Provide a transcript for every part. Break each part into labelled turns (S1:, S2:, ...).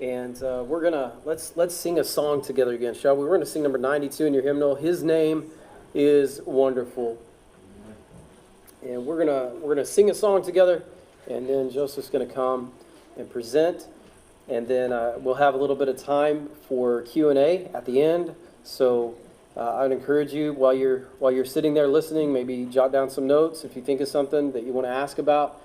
S1: And let's sing a song together again, shall we? We're gonna sing number 92 in your hymnal. His name is wonderful. And we're gonna sing a song together, and then Joseph's gonna come and present, and then we'll have a little bit of time for Q&A at the end. So I'd encourage you while you're sitting there listening, maybe jot down some notes if you think of something that you want to ask about.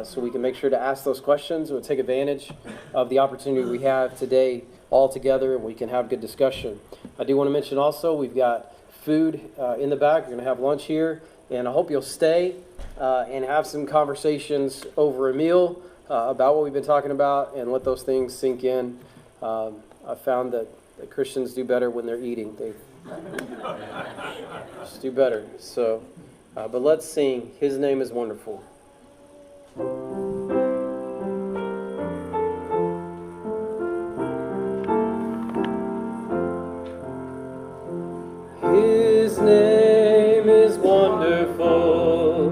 S1: So we can make sure to ask those questions. We'll take advantage of the opportunity we have today all together, and we can have good discussion. I do want to mention also we've got food in the back. We're going to have lunch here, and I hope you'll stay and have some conversations over a meal about what we've been talking about and let those things sink in. I found that Christians do better when they're eating. They just do better. So, but let's sing. His name is wonderful. His name is wonderful.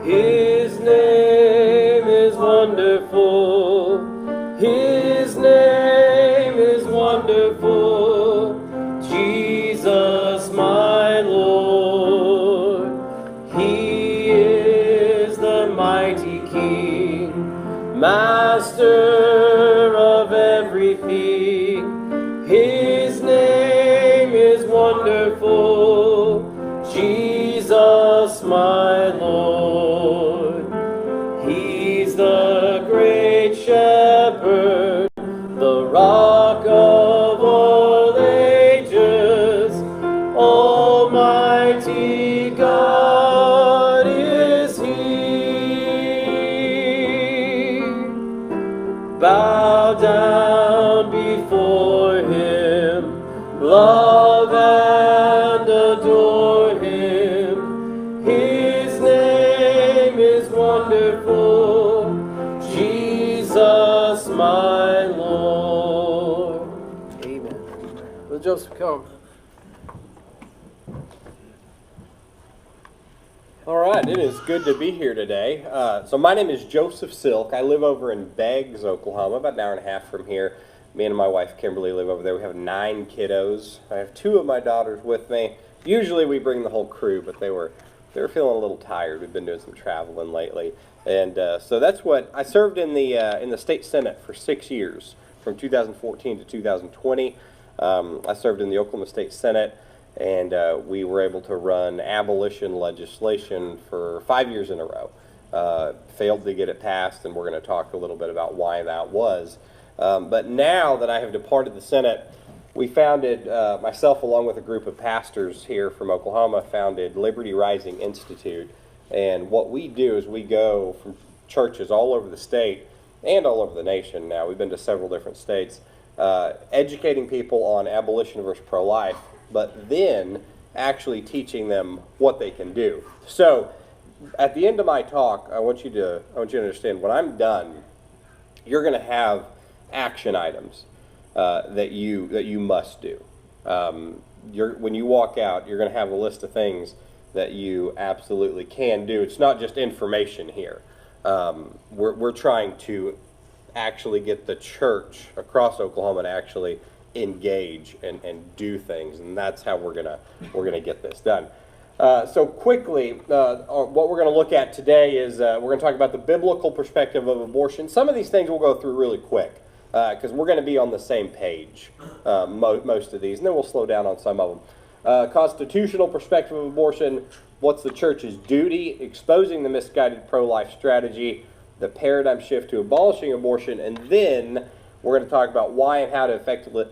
S1: His name is wonderful. His name is wonderful. Jesus, my Lord. He is the mighty King, Master of everything. His name is wonderful. Jesus, my Lord. He's the great shepherd, the rock of all ages. Almighty God is He. Bow down before Him, love and adore Him. His name is wonderful. Jesus, my Lord. Amen. Will Joseph come?
S2: All right, it is good to be here today. So my name is Joseph Silk. I live over in Beggs, Oklahoma, about an hour and a half from here. Me and my wife Kimberly live over there. We have 9 kiddos. I have 2 of my daughters with me. Usually we bring the whole crew, but they were feeling a little tired. We've been doing some traveling lately, and so that's what I served in the state senate for 6 years, from 2014 to 2020. I served in the Oklahoma State Senate, and we were able to run abolition legislation for 5 years in a row. Failed to get it passed, and we're going to talk a little bit about why that was. But now that I have departed the Senate, we founded, myself along with a group of pastors here from Oklahoma, founded Liberty Rising Institute. And what we do is we go from churches all over the state and all over the nation now. We've been to several different states, educating people on abolition versus pro-life, but then actually teaching them what they can do. So at the end of my talk, I want you to understand, when I'm done, you're going to have action items that you must do. When you walk out, you're going to have a list of things that you absolutely can do. It's not just information here. We're trying to actually get the church across Oklahoma to actually engage and do things, and that's how we're gonna get this done. So quickly, what we're going to look at today is we're going to talk about the biblical perspective of abortion. Some of these things we'll go through really quick because we're going to be on the same page, most of these, and then we'll slow down on some of them. Constitutional perspective of abortion, what's the church's duty, exposing the misguided pro-life strategy, the paradigm shift to abolishing abortion, and then we're going to talk about why and how to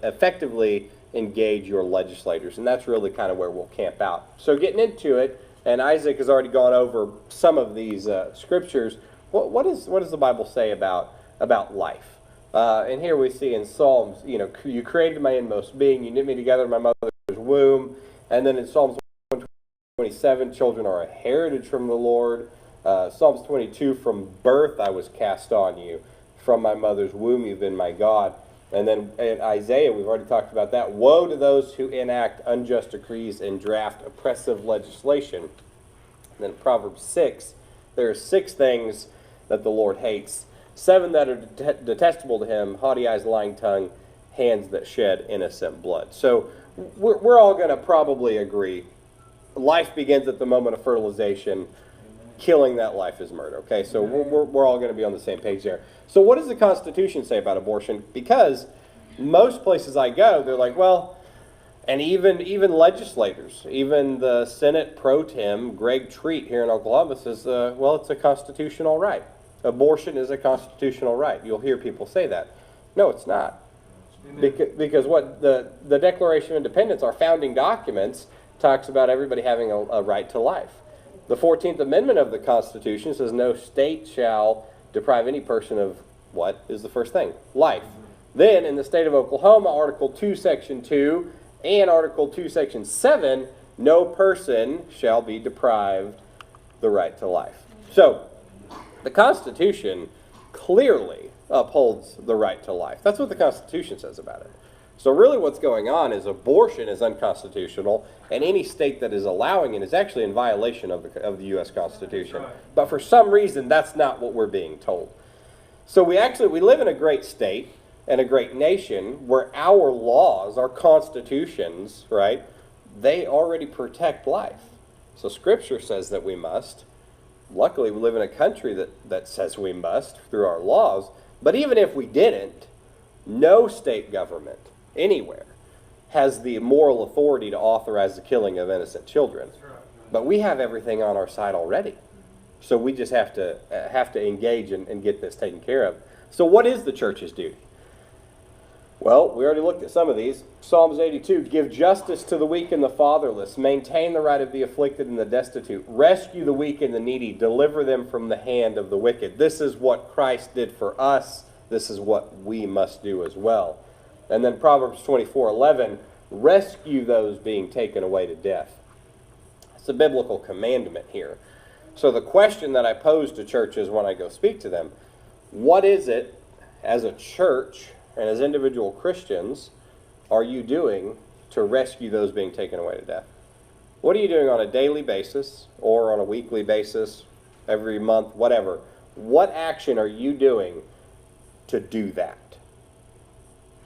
S2: effectively engage your legislators, and that's really kind of where we'll camp out. So getting into it, and Isaac has already gone over some of these scriptures. What does the Bible say about life? And here we see in Psalms, you created my inmost being, you knit me together in my mother's womb, and then in Psalms 127, children are a heritage from the Lord. Psalms 22, from birth I was cast on you, from my mother's womb you've been my God. And then in Isaiah, we've already talked about that. Woe to those who enact unjust decrees and draft oppressive legislation. And then Proverbs 6, there are 6 things that the Lord hates. 7 that are detestable to him, haughty eyes, lying tongue, hands that shed innocent blood. So we're all going to probably agree. Life begins at the moment of fertilization. Killing that life is murder. Okay, so we're all going to be on the same page there. So what does the Constitution say about abortion? Because most places I go, they're like, well, and even legislators, even the Senate pro tem, Greg Treat here in Oklahoma says, well, it's a constitutional right. Abortion is a constitutional right. You'll hear people say that. No, it's not. Because what the Declaration of Independence, our founding documents, talks about everybody having a right to life. The 14th Amendment of the Constitution says no state shall deprive any person of what is the first thing? Life. Then in the state of Oklahoma, Article 2, Section 2, and Article 2, Section 7, no person shall be deprived the right to life. So the Constitution clearly upholds the right to life. That's what the Constitution says about it. So really what's going on is abortion is unconstitutional, and any state that is allowing it is actually in violation of the U.S. Constitution. But for some reason, that's not what we're being told. So we live in a great state and a great nation where our laws, our constitutions, right, they already protect life. So Scripture says that we must. Luckily, we live in a country that says we must through our laws. But even if we didn't, no state government anywhere has the moral authority to authorize the killing of innocent children. But we have everything on our side already. So we just have to engage and get this taken care of. So what is the church's duty? Well, we already looked at some of these. Psalms 82, give justice to the weak and the fatherless, maintain the right of the afflicted and the destitute, rescue the weak and the needy, deliver them from the hand of the wicked. This is what Christ did for us. This is what we must do as well. And then Proverbs 24:11, rescue those being taken away to death. It's a biblical commandment here. So the question that I pose to churches when I go speak to them, what is it as a church and as individual Christians are you doing to rescue those being taken away to death? What are you doing on a daily basis or on a weekly basis, every month, whatever? What action are you doing to do that?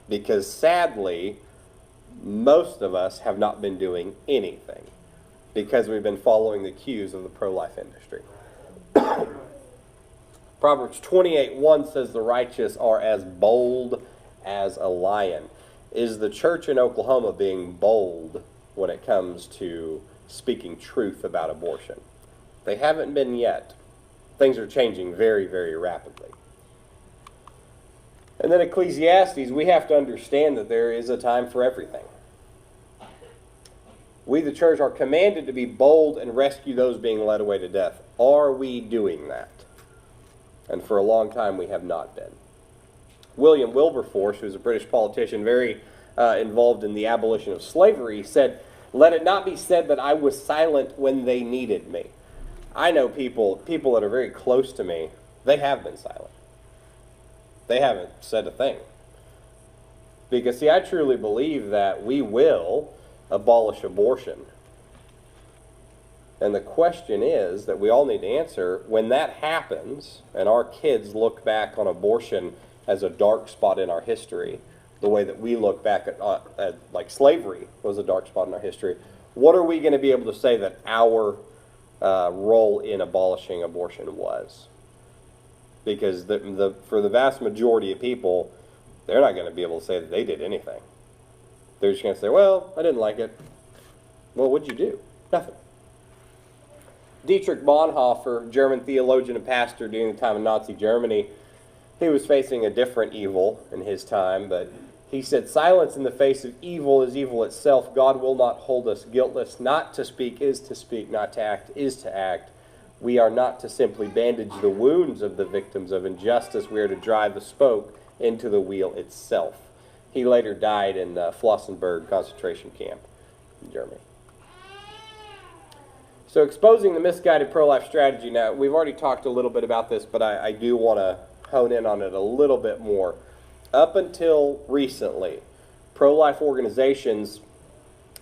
S2: Because sadly, most of us have not been doing anything because we've been following the cues of the pro-life industry. Proverbs 28:1 says the righteous are as bold as a lion. Is the church in Oklahoma being bold when it comes to speaking truth about abortion? They haven't been yet. Things are changing very, very rapidly. And then Ecclesiastes, we have to understand that there is a time for everything. We, the church, are commanded to be bold and rescue those being led away to death. Are we doing that? And for a long time, we have not been. William Wilberforce, who's a British politician very involved in the abolition of slavery, said, let it not be said that I was silent when they needed me. I know people that are very close to me, they have been silent. They haven't said a thing. Because, see, I truly believe that we will abolish abortion. And the question is that we all need to answer, when that happens, and our kids look back on abortion as a dark spot in our history, the way that we look back at like slavery was a dark spot in our history, what are we going to be able to say that our role in abolishing abortion was? Because for the vast majority of people, they're not going to be able to say that they did anything. They're just going to say, well, I didn't like it. Well, what'd you do? Nothing. Dietrich Bonhoeffer, German theologian and pastor during the time of Nazi Germany, he was facing a different evil in his time, but he said, silence in the face of evil is evil itself. God will not hold us guiltless. Not to speak is to speak, not to act is to act. We are not to simply bandage the wounds of the victims of injustice. We are to drive the spoke into the wheel itself. He later died in Flossenburg concentration camp in Germany. So exposing the misguided pro-life strategy. Now, we've already talked a little bit about this, but I do want to hone in on it a little bit more. Up until recently, pro-life organizations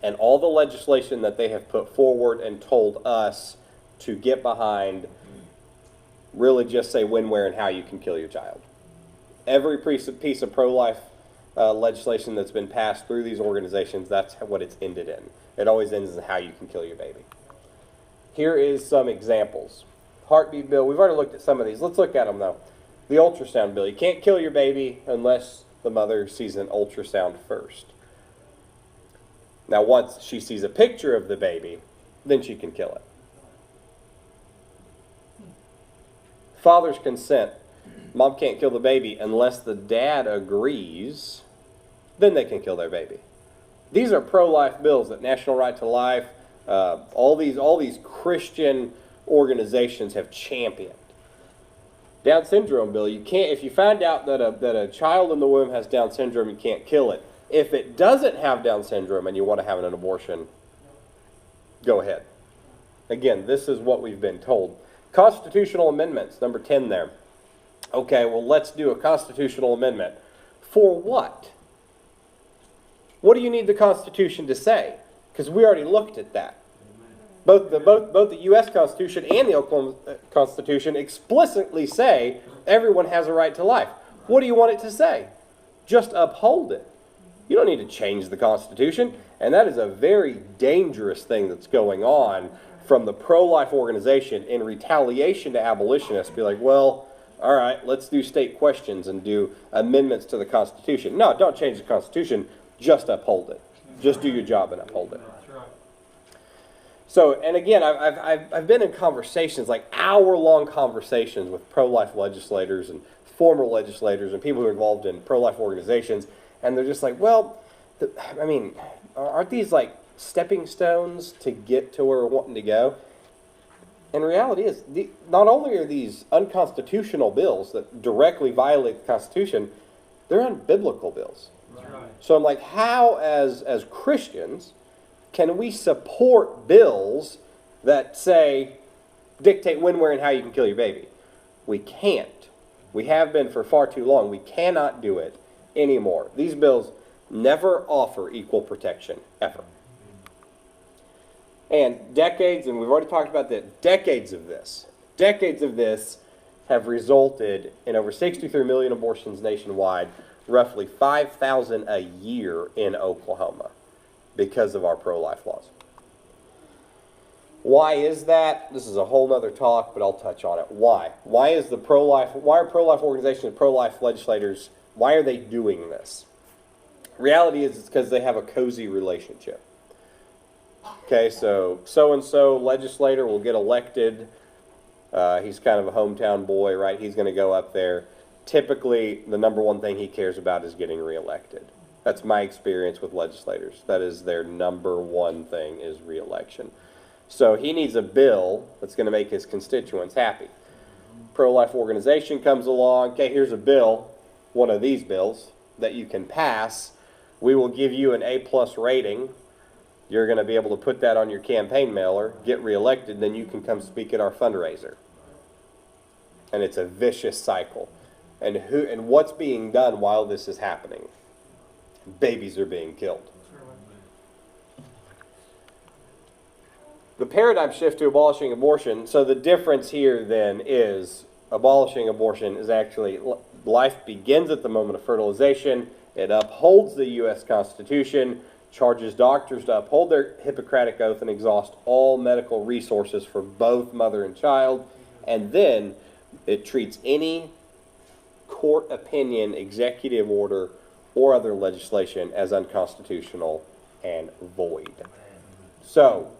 S2: and all the legislation that they have put forward and told us to get behind really just say when, where, and how you can kill your child. Every piece of pro-life legislation that's been passed through these organizations, that's what it's ended in. It always ends in how you can kill your baby. Here is some examples. Heartbeat bill, we've already looked at some of these. Let's look at them though. The ultrasound bill, you can't kill your baby unless the mother sees an ultrasound first. Now once she sees a picture of the baby, then she can kill it. Father's consent. Mom can't kill the baby unless the dad agrees, then they can kill their baby. These are pro-life bills that National Right to Life, all these Christian organizations have championed. Down syndrome bill, you can't, if you find out that a child in the womb has Down syndrome, you can't kill it. If it doesn't have Down syndrome and you want to have an abortion, go ahead. Again, this is what we've been told. Constitutional amendments, number 10 there. Okay, well, let's do a constitutional amendment. For what? What do you need the Constitution to say? Because we already looked at that. Both the U.S. Constitution and the Oklahoma Constitution explicitly say everyone has a right to life. What do you want it to say? Just uphold it. You don't need to change the Constitution. And that is a very dangerous thing that's going on from the pro-life organization in retaliation to abolitionists. Be like, well, all right, let's do state questions and do amendments to the Constitution. No, don't change the Constitution. Just uphold it. Just do your job and uphold it. So, and again, I've been in conversations, like hour-long conversations with pro-life legislators and former legislators and people who are involved in pro-life organizations, and they're just like, well, aren't these like stepping stones to get to where we're wanting to go? And the reality is, not only are these unconstitutional bills that directly violate the Constitution, they're unbiblical bills. Right. So I'm like, how as Christians can we support bills that say, dictate when, where, and how you can kill your baby? We can't. We have been for far too long. We cannot do it anymore. These bills never offer equal protection, ever. And decades, and we've already talked about that, decades of this have resulted in over 63 million abortions nationwide, roughly 5,000 a year in Oklahoma, because of our pro-life laws. Why is that? This is a whole nother talk, but I'll touch on it. Why? Why are pro-life organizations and pro-life legislators, why are they doing this? Reality is it's because they have a cozy relationship. Okay, so-and-so legislator will get elected. He's kind of a hometown boy, right? He's going to go up there. Typically, the number one thing he cares about is getting reelected. That's my experience with legislators. That is their number one thing, is reelection. So he needs a bill that's going to make his constituents happy. Pro-life organization comes along. Okay, here's a bill, one of these bills, that you can pass. We will give you an A+ rating. You're going to be able to put that on your campaign mailer, get reelected, then you can come speak at our fundraiser. And it's a vicious cycle. And what's being done while this is happening? Babies are being killed. The paradigm shift to abolishing abortion, so the difference here then is abolishing abortion is actually life begins at the moment of fertilization. It upholds the U.S. Constitution, charges doctors to uphold their Hippocratic oath and exhaust all medical resources for both mother and child, and then it treats any court opinion, executive order, or other legislation as unconstitutional and void. So,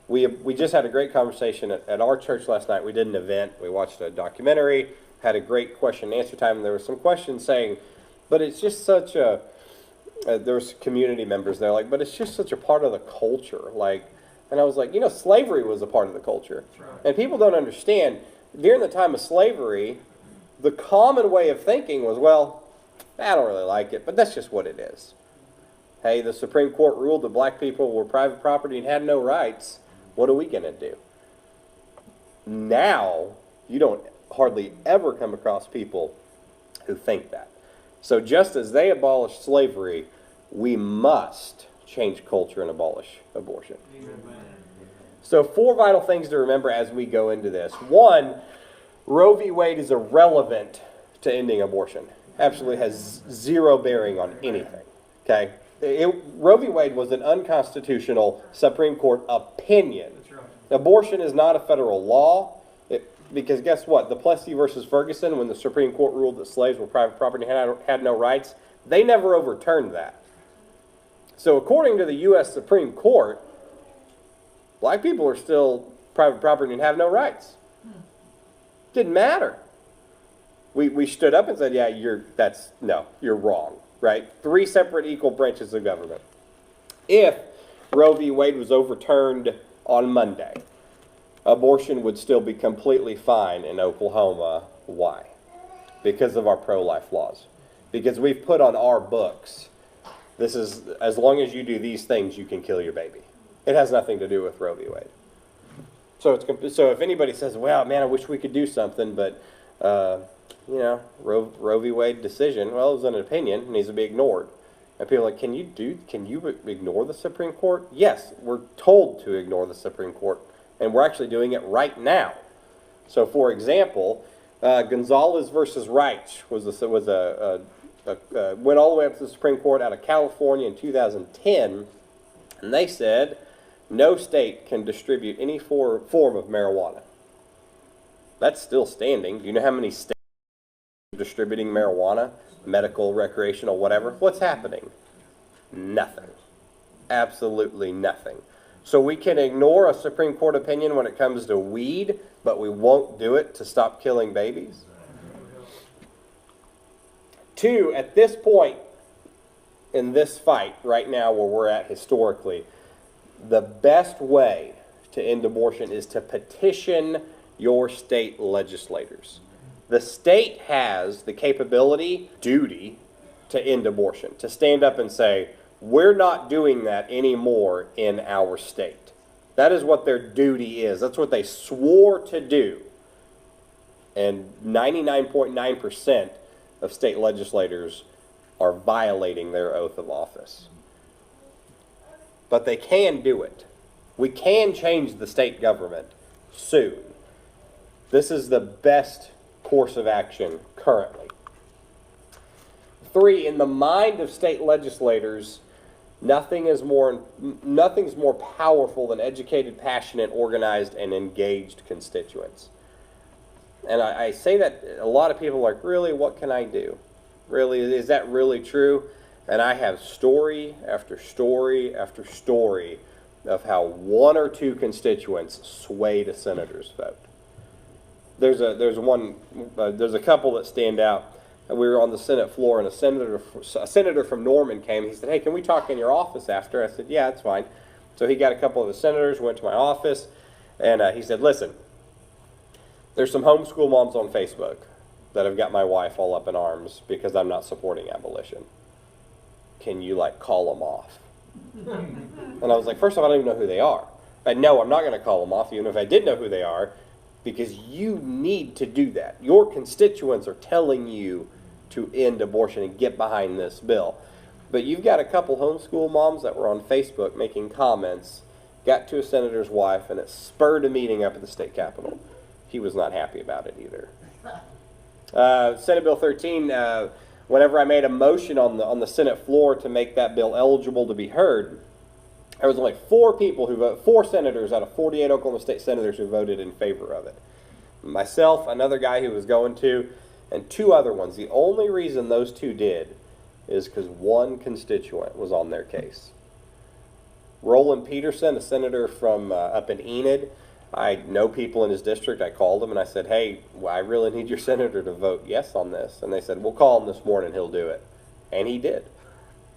S2: we just had a great conversation at our church last night. We did an event. We watched a documentary, had a great question and answer time, and there were some questions saying, but it's just such a, there was community members there, like, but it's just such a part of the culture. Like, and I was like, slavery was a part of the culture. Right. And people don't understand, during the time of slavery, the common way of thinking was, well, I don't really like it, but that's just what it is. Hey, the Supreme Court ruled that black people were private property and had no rights. What are we going to do? Now, you don't hardly ever come across people who think that. So just as they abolished slavery, we must change culture and abolish abortion. Amen. So 4 vital things to remember as we go into this. 1, Roe v. Wade is irrelevant to ending abortion. Absolutely has zero bearing on anything. Okay? Roe v. Wade was an unconstitutional Supreme Court opinion. Abortion is not a federal law. Because guess what? The Plessy versus Ferguson, when the Supreme Court ruled that slaves were private property and had no rights, they never overturned that. So according to the U.S. Supreme Court, black people are still private property and have no rights. Didn't matter. We stood up and said, yeah, you're wrong, right? 3 separate equal branches of government. If Roe v. Wade was overturned on Monday, abortion would still be completely fine in Oklahoma. Why? Because of our pro-life laws. Because we've put on our books, this is, as long as you do these things, you can kill your baby. It has nothing to do with Roe v. Wade. So if anybody says, well, man, I wish we could do something, but, Roe v. Wade decision, well, it was an opinion, it needs to be ignored. And people are like, can you ignore the Supreme Court? Yes, we're told to ignore the Supreme Court, and we're actually doing it right now. So, for example, Gonzalez versus Reich went all the way up to the Supreme Court out of California in 2010, and they said no state can distribute any form of marijuana. That's still standing. Do you know how many states are distributing marijuana, medical, recreational, whatever? What's happening? Nothing. Absolutely nothing. So we can ignore a Supreme Court opinion when it comes to weed, but we won't do it to stop killing babies. 2, at this point in this fight right now where we're at historically, the best way to end abortion is to petition your state legislators. The state has the capability, duty, to end abortion, to stand up and say, we're not doing that anymore in our state. That is what their duty is. That's what they swore to do. And 99.9% of state legislators are violating their oath of office. But they can do it. We can change the state government soon. This is the best course of action currently. 3, in the mind of state legislators, nothing's more powerful than educated, passionate, organized, and engaged constituents. And I say that a lot of people are like, really, what can I do? Really, is that really true? And I have story after story after story of how 1 or 2 constituents swayed a senator's vote. There's a couple that stand out. We were on the Senate floor, and a senator from Norman came. He said, hey, can we talk in your office after? I said, yeah, that's fine. So he got a couple of the senators, went to my office, and he said, listen, there's some homeschool moms on Facebook that have got my wife all up in arms because I'm not supporting abolition. Can you, call them off? And I was like, first off, I don't even know who they are. No, I'm not going to call them off, even if I did know who they are, because you need to do that. Your constituents are telling you to end abortion and get behind this bill. But you've got a couple homeschool moms that were on Facebook making comments, got to a senator's wife, and it spurred a meeting up at the state capitol. He was not happy about it either. Senate Bill 13, whenever I made a motion on the Senate floor to make that bill eligible to be heard, there was only 4 senators out of 48 Oklahoma State senators who voted in favor of it. Myself, another guy who was going to, and 2 other ones. The only reason those 2 did is because 1 constituent was on their case. Roland Peterson, a senator from up in Enid, I know people in his district. I called him and I said, hey, I really need your senator to vote yes on this. And they said, we'll call him this morning, he'll do it. And he did.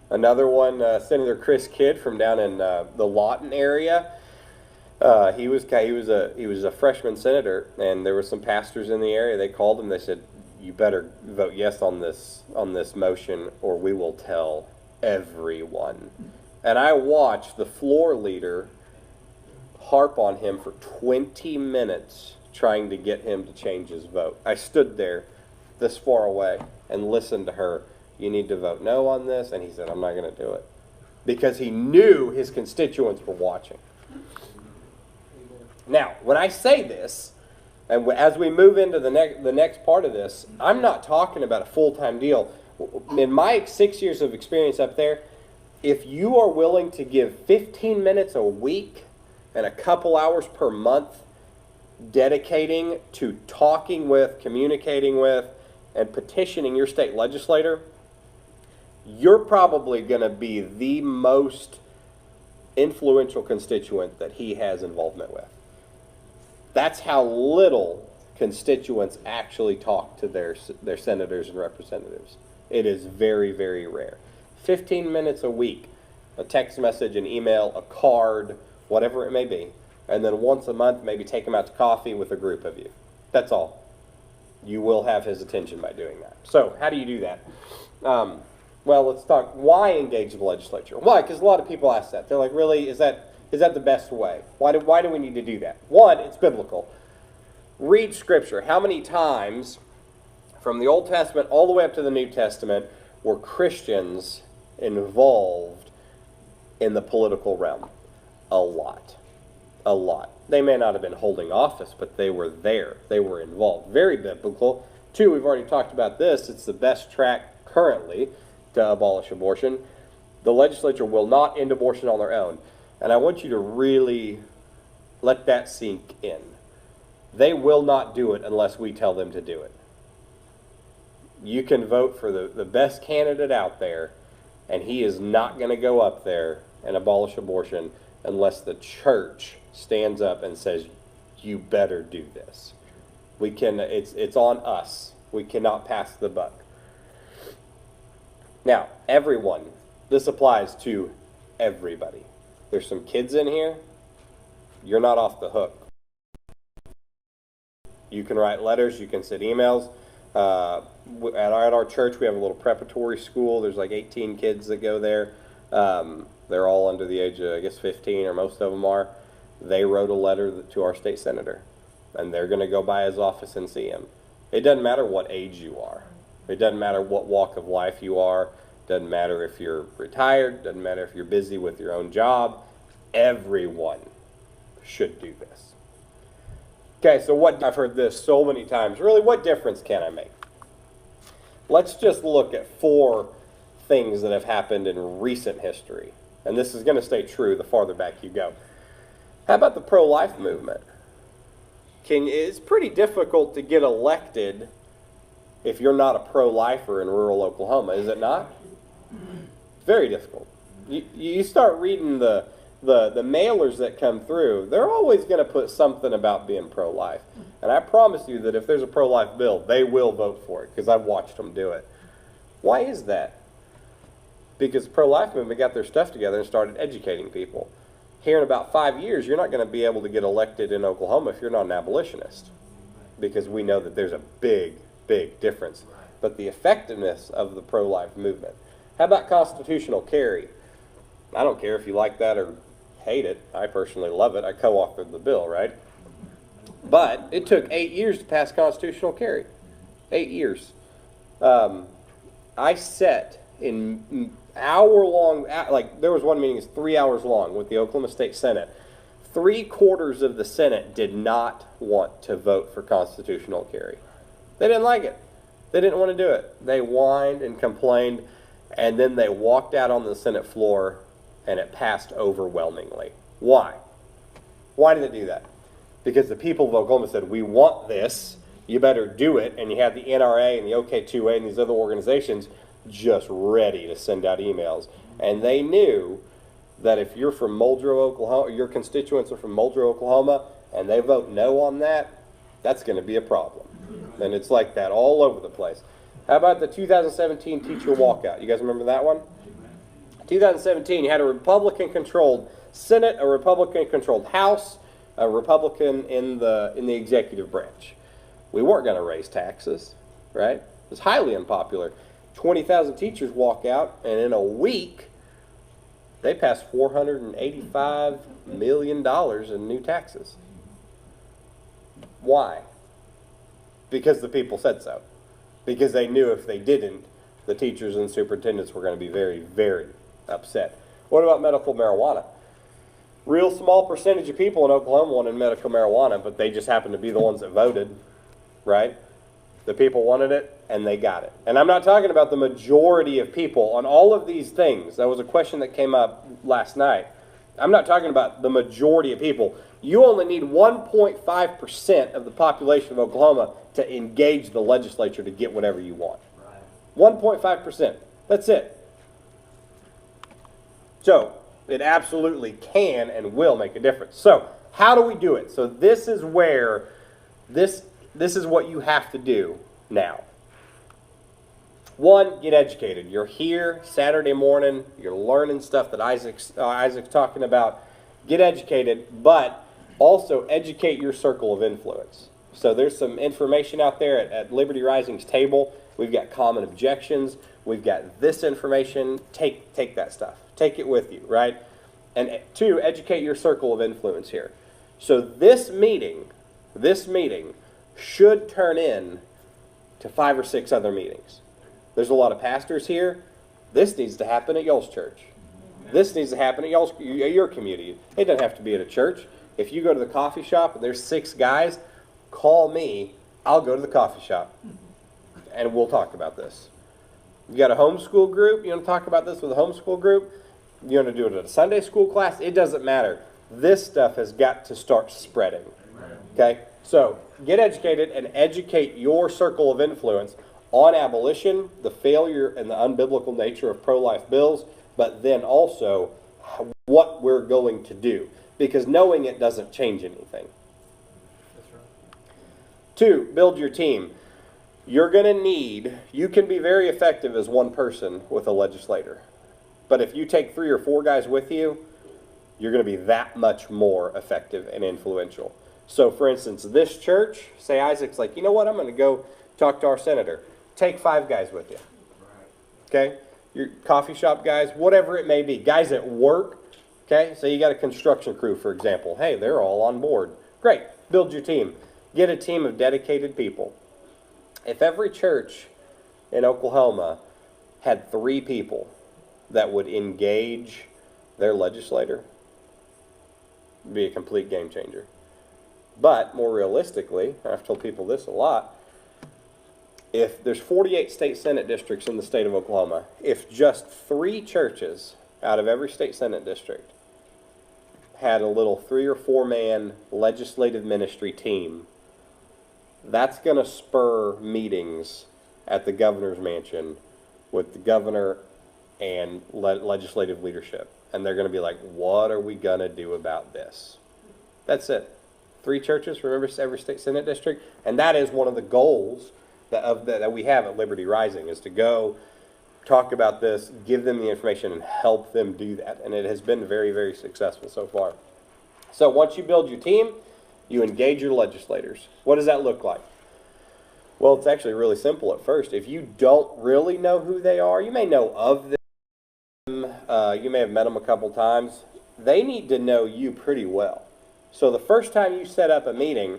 S2: Another one, Senator Chris Kidd from down in the Lawton area. He was a freshman senator, and there were some pastors in the area. They called him. They said, you better vote yes on this motion, or we will tell everyone. And I watched the floor leader harp on him for 20 minutes trying to get him to change his vote. I stood there this far away and listened to her. You need to vote no on this. And he said, I'm not going to do it. Because he knew his constituents were watching. Now, when I say this, And as we move into the next part of this, I'm not talking about a full-time deal. In my 6 years of experience up there, if you are willing to give 15 minutes a week and a couple hours per month dedicating to talking with, communicating with, and petitioning your state legislator, you're probably going to be the most influential constituent that he has involvement with. That's how little constituents actually talk to their senators and representatives. It is very, very rare. 15 minutes a week, a text message, an email, a card, whatever it may be, and then once a month maybe take him out to coffee with a group of you. That's all. You will have his attention by doing that. So how do you do that? Well, let's talk, why engage the legislature? Why? Because a lot of people ask that. They're like, really, is that the best way? Why do we need to do that? One, it's biblical. Read Scripture. How many times from the Old Testament all the way up to the New Testament were Christians involved in the political realm? A lot. A lot. They may not have been holding office, but they were there. They were involved. Very biblical. Two, we've already talked about this. It's the best track currently to abolish abortion. The legislature will not end abortion on their own. And I want you to really let that sink in. They will not do it unless we tell them to do it. You can vote for the best candidate out there, and he is not going to go up there and abolish abortion unless the church stands up and says, you better do this. It's on us. We cannot pass the buck. Now, everyone, this applies to everybody. There's some kids in here. You're not off the hook. You can write letters. You can send emails. At our church, we have a little preparatory school. There's like 18 kids that go there. They're all under the age of, I guess, 15, or most of them are. They wrote a letter to our state senator, and they're going to go by his office and see him. It doesn't matter what age you are. It doesn't matter what walk of life you are. It doesn't matter if you're retired. It doesn't matter if you're busy with your own job. Everyone should do this. Okay, so I've heard this so many times. Really, what difference can I make? Let's just look at 4 things that have happened in recent history. And this is going to stay true the farther back you go. How about the pro-life movement? It's pretty difficult to get elected if you're not a pro-lifer in rural Oklahoma, is it not? Very difficult. You start reading the mailers that come through, they're always going to put something about being pro-life. And I promise you that if there's a pro-life bill, they will vote for it, because I've watched them do it. Why is that? Because the pro-life movement got their stuff together and started educating people. Here in about 5 years, you're not going to be able to get elected in Oklahoma if you're not an abolitionist, because we know that there's a big, big difference. But the effectiveness of the pro-life movement. How about constitutional carry? I don't care if you like that or hate it. I personally love it. I co-authored the bill, right? But it took 8 years to pass constitutional carry. 8 years. I sat in hour-long, like there was one meeting that's 3 hours long with the Oklahoma State Senate. 3/4 of the Senate did not want to vote for constitutional carry. They didn't like it. They didn't want to do it. They whined and complained, and then they walked out on the Senate floor, and it passed overwhelmingly. Why? Why did it do that? Because the people of Oklahoma said, we want this, you better do it, and you have the NRA and the OK2A and these other organizations just ready to send out emails. And they knew that if you're from Muldrow, Oklahoma, your constituents are from Muldrow, Oklahoma, and they vote no on that, that's going to be a problem. And it's like that all over the place. How about the 2017 Teacher Walkout? You guys remember that one? 2017, you had a Republican-controlled Senate, a Republican-controlled House, a Republican in the executive branch. We weren't going to raise taxes, right? It was highly unpopular. 20,000 teachers walk out, and in a week, they passed $485 million in new taxes. Why? Because the people said so. Because they knew if they didn't, the teachers and superintendents were going to be very, very upset. What about medical marijuana? Real small percentage of people in Oklahoma wanted medical marijuana, but they just happened to be the ones that voted, right? The people wanted it, and they got it. And I'm not talking about the majority of people on all of these things. That was a question that came up last night. I'm not talking about the majority of people. You only need 1.5% of the population of Oklahoma to engage the legislature to get whatever you want. 1.5%. That's it. So, it absolutely can and will make a difference. So, how do we do it? So, this is where, this is what you have to do now. One, get educated. You're here Saturday morning. You're learning stuff that Isaac's talking about. Get educated, but also educate your circle of influence. So there's some information out there at Liberty Rising's table. We've got common objections. We've got this information. Take that stuff. Take it with you, right? And two, educate your circle of influence here. So this meeting should turn in to 5 or 6 other meetings. There's a lot of pastors here. This needs to happen at y'all's church. This needs to happen at your community. It doesn't have to be at a church. If you go to the coffee shop and there's 6 guys, call me. I'll go to the coffee shop, and we'll talk about this. You got a homeschool group? You want to talk about this with a homeschool group? You want to do it at a Sunday school class? It doesn't matter. This stuff has got to start spreading. Okay? So, get educated and educate your circle of influence on abolition, the failure and the unbiblical nature of pro-life bills, but then also what we're going to do. Because knowing it doesn't change anything.
S3: That's right.
S2: 2, build your team. You're going to need, you can be very effective as one person with a legislator. But if you take 3 or 4 guys with you, you're going to be that much more effective and influential. So, for instance, this church, say Isaac's like, you know what, I'm going to go talk to our senator. Take 5 guys with you. Okay? Your coffee shop guys, whatever it may be. Guys at work, okay? So you got a construction crew, for example. Hey, they're all on board. Great. Build your team. Get a team of dedicated people. If every church in Oklahoma had 3 people that would engage their legislator, it'd be a complete game changer. But more realistically, I've told people this a lot, if there's 48 state senate districts in the state of Oklahoma, if just 3 churches out of every state senate district had a little 3 or 4 man legislative ministry team, that's going to spur meetings at the governor's mansion with the governor and legislative leadership. And they're going to be like, what are we going to do about this? That's it. 3 churches, remember, every state senate district. And that is one of the goals that we have at Liberty Rising, is to go talk about this, give them the information, and help them do that. And it has been very, very successful so far. So once you build your team, you engage your legislators. What does that look like? Well, it's actually really simple at first. If you don't really know who they are, you may know of them, you may have met them a couple times. They need to know you pretty well. So the first time you set up a meeting,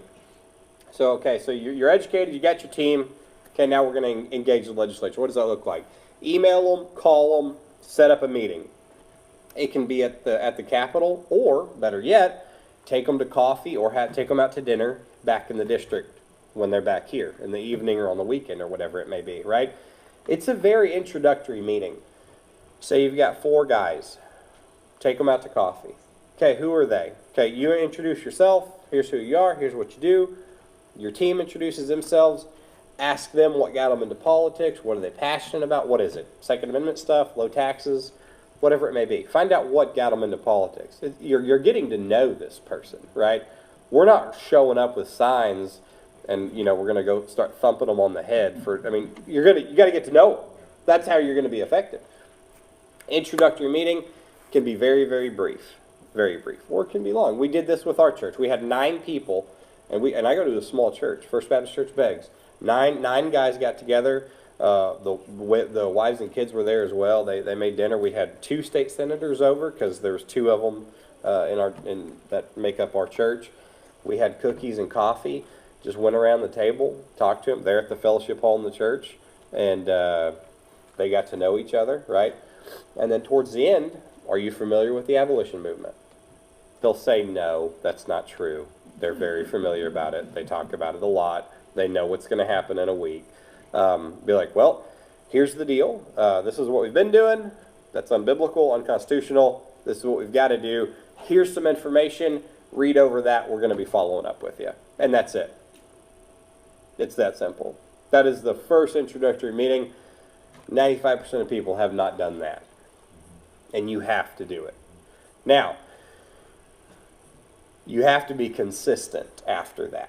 S2: so you're educated, you got your team. Okay, now we're going to engage the legislature. What does that look like? Email them, call them, set up a meeting. It can be at the Capitol, or better yet, take them to coffee or take them out to dinner back in the district when they're back here in the evening or on the weekend or whatever it may be, right? It's a very introductory meeting. Say you've got 4 guys. Take them out to coffee. Okay, who are they? Okay, you introduce yourself. Here's who you are. Here's what you do. Your team introduces themselves. Ask them what got them into politics. What are they passionate about? What is it? Second Amendment stuff, low taxes, whatever it may be. Find out what got them into politics. You're getting to know this person, right? We're not showing up with signs and, we're going to go start thumping them on the head you got to get to know them. That's how you're going to be effective. Introductory meeting can be very, very brief. Very brief. Or it can be long. We did this with our church. We had 9 people, and I go to a small church, First Baptist Church Beggs. Nine guys got together. The wives and kids were there as well. They made dinner. We had 2 state senators over because there was 2 of them that make up our church. We had cookies and coffee. Just went around the table, talked to them. They're at the fellowship hall in the church, and they got to know each other, right? And then towards the end, are you familiar with the abolition movement? They'll say, no, that's not true. They're very familiar about it. They talk about it a lot. They know what's going to happen in a week. Be like, well, here's the deal. This is what we've been doing. That's unbiblical, unconstitutional. This is what we've got to do. Here's some information. Read over that. We're going to be following up with you. And that's it. It's that simple. That is the first introductory meeting. 95% of people have not done that. And you have to do it. Now, you have to be consistent after that.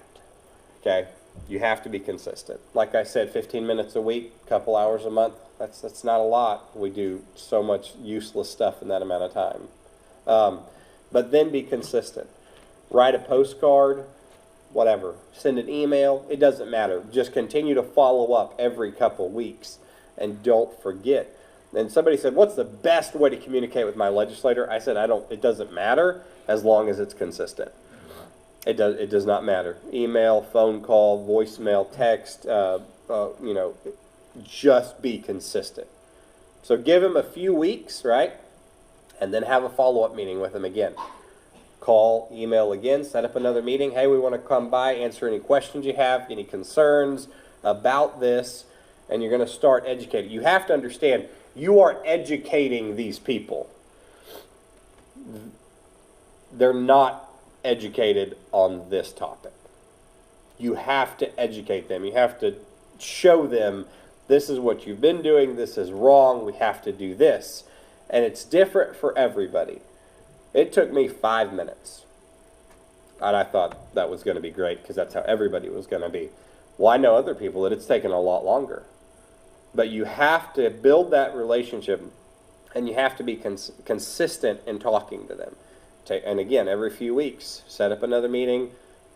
S2: Okay? You have to be consistent. Like I said, 15 minutes a week, a couple hours a month. That's not a lot. We do so much useless stuff in that amount of time. But then be consistent. Write a postcard, whatever. Send an email. It doesn't matter. Just continue to follow up every couple weeks. And don't forget. And somebody said, what's the best way to communicate with my legislator? I said, it doesn't matter as long as it's consistent. It does not matter. Email, phone call, voicemail, text, just be consistent. So give him a few weeks, right? And then have a follow-up meeting with him again. Call, email again, set up another meeting. Hey, we want to come by, answer any questions you have, any concerns about this, and you're going to start educating. You have to understand, you are educating these people. They're not educated on this topic. You have to educate them. You have to show them this is what you've been doing, this is wrong, we have to do this. And it's different for everybody. It took me 5 minutes. And I thought that was going to be great because that's how everybody was going to be. Well, I know other people that it's taken a lot longer. But you have to build that relationship and you have to be consistent in talking to them. And again, every few weeks, set up another meeting,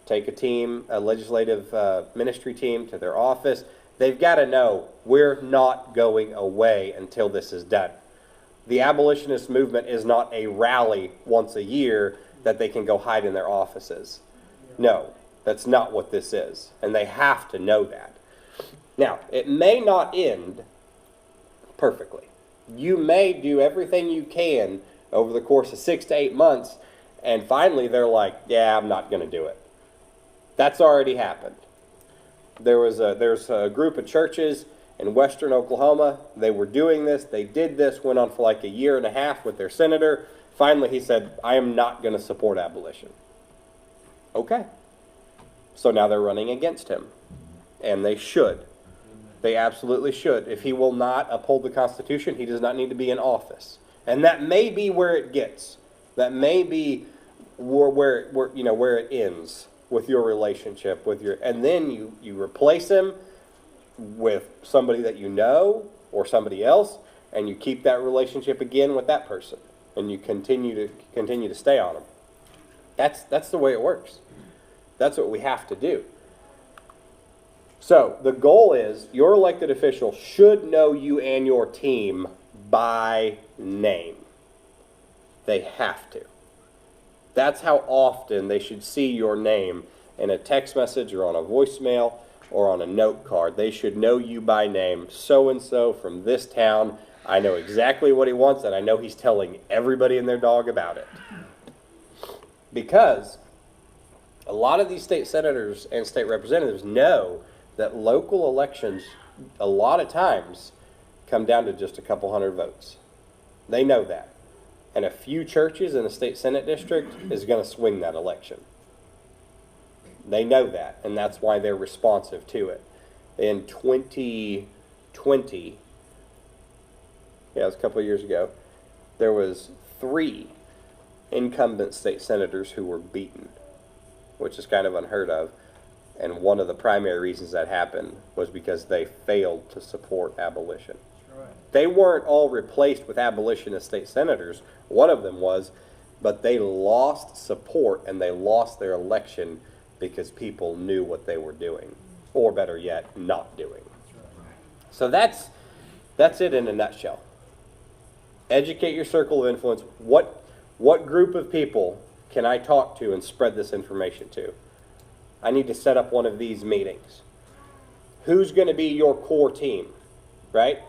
S2: take a team, a legislative ministry team to their office. They've got to know we're not going away until this is done. The abolitionist movement is not a rally once a year that they can go hide in their offices. No, that's not what this is. And they have to know that. Now, it may not end perfectly. You may do everything you can over the course of 6 to 8 months, and finally they're like, yeah, I'm not going to do it. That's already happened. There's a group of churches in western Oklahoma. They were doing this. They did this, went on for like 1.5 years with their senator. Finally, he said, I am not going to support abolition. Okay. So now they're running against him. And they should. They absolutely should. If he will not uphold the Constitution, he does not need to be in office. And that may be where it gets. That may be where it ends with your relationship with your, and then you replace him with somebody that you know or somebody else, and you keep that relationship again with that person, and you continue to stay on them. That's the way it works. That's what we have to do. So the goal is your elected official should know you and your team by name. They have to. That's how often they should see your name in a text message or on a voicemail or on a note card. They should know you by name. So-and-so from this town. I know exactly what he wants, and I know he's telling everybody and their dog about it. Because a lot of these state senators and state representatives know that local elections, a lot of times, come down to just a couple hundred votes. They know that. And a few churches in a state senate district is going to swing that election. They know that, and that's why they're responsive to it. In 2020, it was a couple of years ago, there was 3 incumbent state senators who were beaten, which is kind of unheard of. And one of the primary reasons that happened was because they failed to support abolition. Right. They weren't all replaced with abolitionist state senators. One of them was, but they lost support and they lost their election because people knew what they were doing, or better yet, not doing. So that's it in a nutshell. Educate your circle of influence. What group of people can I talk to and spread this information to? I need to set up one of these meetings. Who's going to be your core team, right?